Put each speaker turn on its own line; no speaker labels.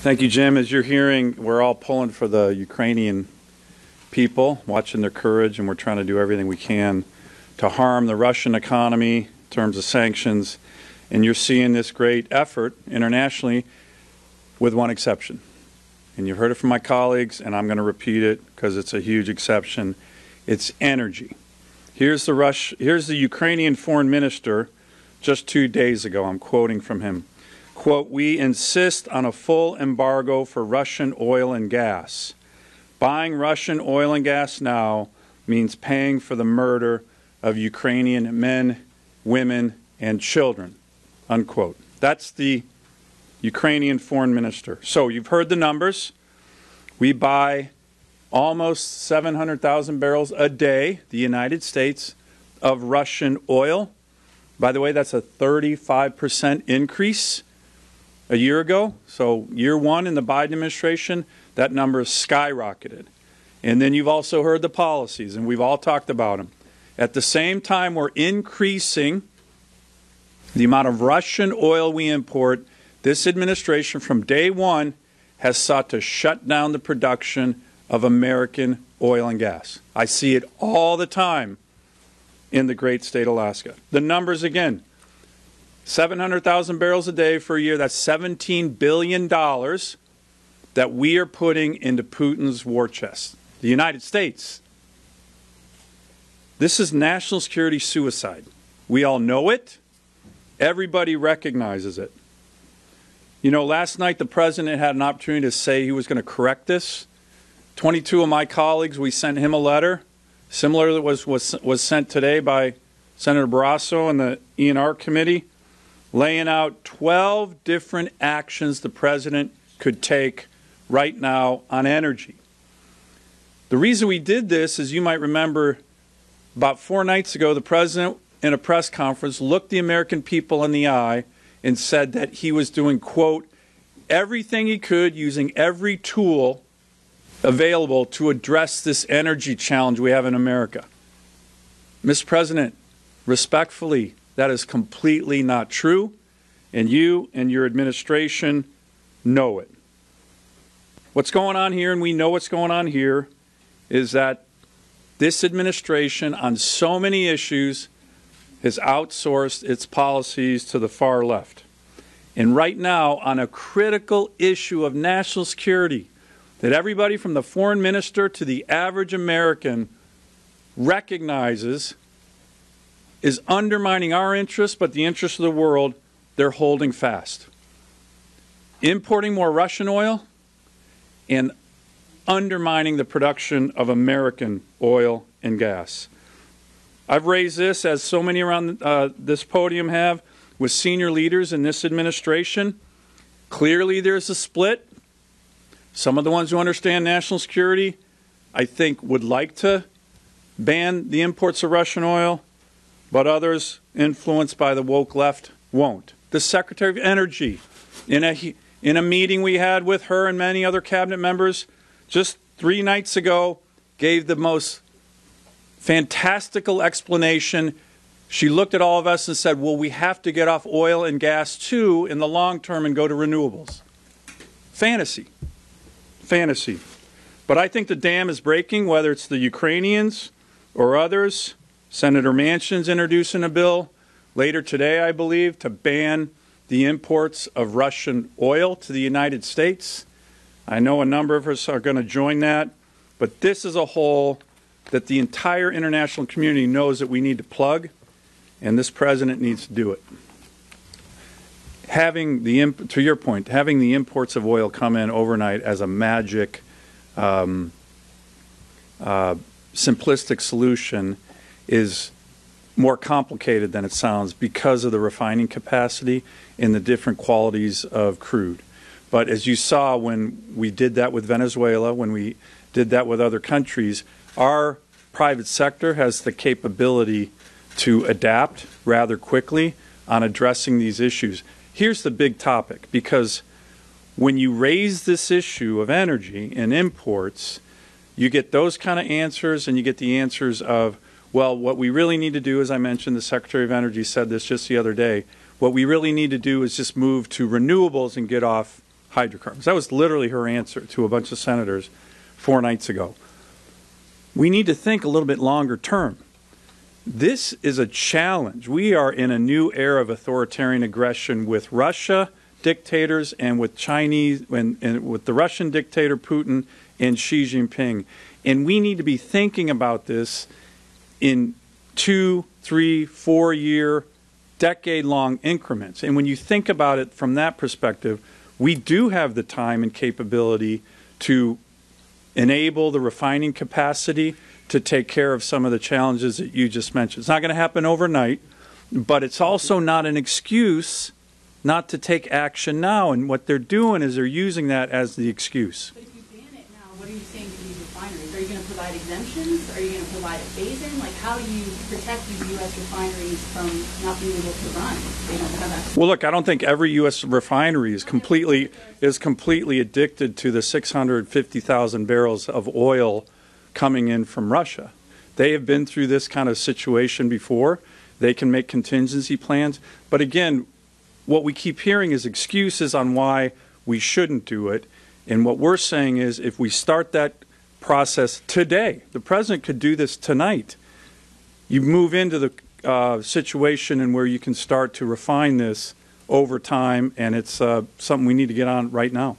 Thank you, Jim. As you're hearing, we're all pulling for the Ukrainian people, watching their courage, and we're trying to do everything we can to harm the Russian economy in terms of sanctions. And you're seeing this great effort internationally with one exception. And you've heard it from my colleagues, and I'm going to repeat it because it's a huge exception. It's energy. Here's the Ukrainian foreign minister just 2 days ago. I'm quoting from him. Quote, "We insist on a full embargo for Russian oil and gas. Buying Russian oil and gas now means paying for the murder of Ukrainian men, women, and children," unquote. That's the Ukrainian foreign minister. So you've heard the numbers. We buy almost 700,000 barrels a day, the United States, of Russian oil. By the way, that's a 35% increase a year ago. So year one in the Biden administration, that number has skyrocketed. And then you've also heard the policies, and we've all talked about them. At the same time, we're increasing the amount of Russian oil we import. This administration, from day one, has sought to shut down the production of American oil and gas. I see it all the time in the great state of Alaska. The numbers again, 700,000 barrels a day for a year, that's $17 billion that we are putting into Putin's war chest. The United States. This is national security suicide. We all know it. Everybody recognizes it. You know, last night the president had an opportunity to say he was going to correct this. 22 of my colleagues, we sent him a letter, similar that was sent today by Senator Barrasso and the E&R committee, laying out 12 different actions the president could take right now on energy. The reason we did this is, you might remember, about 4 nights ago, the president, in a press conference, looked the American people in the eye and said that he was doing, quote, everything he could, using every tool available to address this energy challenge we have in America. Mr. President, respectfully, that is completely not true, and you and your administration know it. What's going on here, and we know what's going on here, is that this administration on so many issues has outsourced its policies to the far left. And right now, on a critical issue of national security that everybody from the foreign minister to the average American recognizes is undermining our interests, but the interests of the world, they're holding fast. Importing more Russian oil and undermining the production of American oil and gas. I've raised this, as so many around this podium have, with senior leaders in this administration. Clearly there's a split. Some of the ones who understand national security, I think, would like to ban the imports of Russian oil, but others, influenced by the woke left, won't. The Secretary of Energy, in a meeting we had with her and many other cabinet members just 3 nights ago, gave the most fantastical explanation. She looked at all of us and said, well, we have to get off oil and gas too in the long term and go to renewables. Fantasy. Fantasy. But I think the dam is breaking, whether it's the Ukrainians or others. Senator Manchin's introducing a bill later today, I believe, to ban the imports of Russian oil to the United States. I know a number of us are going to join that, but this is a hole that the entire international community knows that we need to plug, and this president needs to do it. To your point, having the imports of oil come in overnight as a magic, simplistic solution is more complicated than it sounds because of the refining capacity and the different qualities of crude. But as you saw when we did that with Venezuela, when we did that with other countries, our private sector has the capability to adapt rather quickly on addressing these issues. Here's the big topic, because when you raise this issue of energy and imports, you get those kind of answers, and you get the answers of, well, what we really need to do, as I mentioned, the Secretary of Energy said this just the other day, what we really need to do is just move to renewables and get off hydrocarbons. That was literally her answer to a bunch of senators 4 nights ago. We need to think a little bit longer term. This is a challenge. We are in a new era of authoritarian aggression with Russia dictators and with Chinese and with the Russian dictator Putin and Xi Jinping. And we need to be thinking about this in 2, 3, 4 year, decade-long increments. And when you think about it from that perspective, we do have the time and capability to enable the refining capacity to take care of some of the challenges that you just mentioned. It's not going to happen overnight, but it's also not an excuse not to take action now. And what they're doing is they're using that as the excuse.
But if you ban it now, what are you saying to these refineries? Are you going to provide exemptions? Are you going to provide a phase-in? Like, how do you protect these U.S. refineries from not being able to run? They don't have access.
Well, look, I don't think every U.S. refinery is completely addicted to the 650,000 barrels of oil coming in from Russia. They have been through this kind of situation before. They can make contingency plans. But again, what we keep hearing is excuses on why we shouldn't do it. And what we're saying is if we start that process today, the president could do this tonight. You move into the situation and where you can start to refine this over time, and it's something we need to get on right now.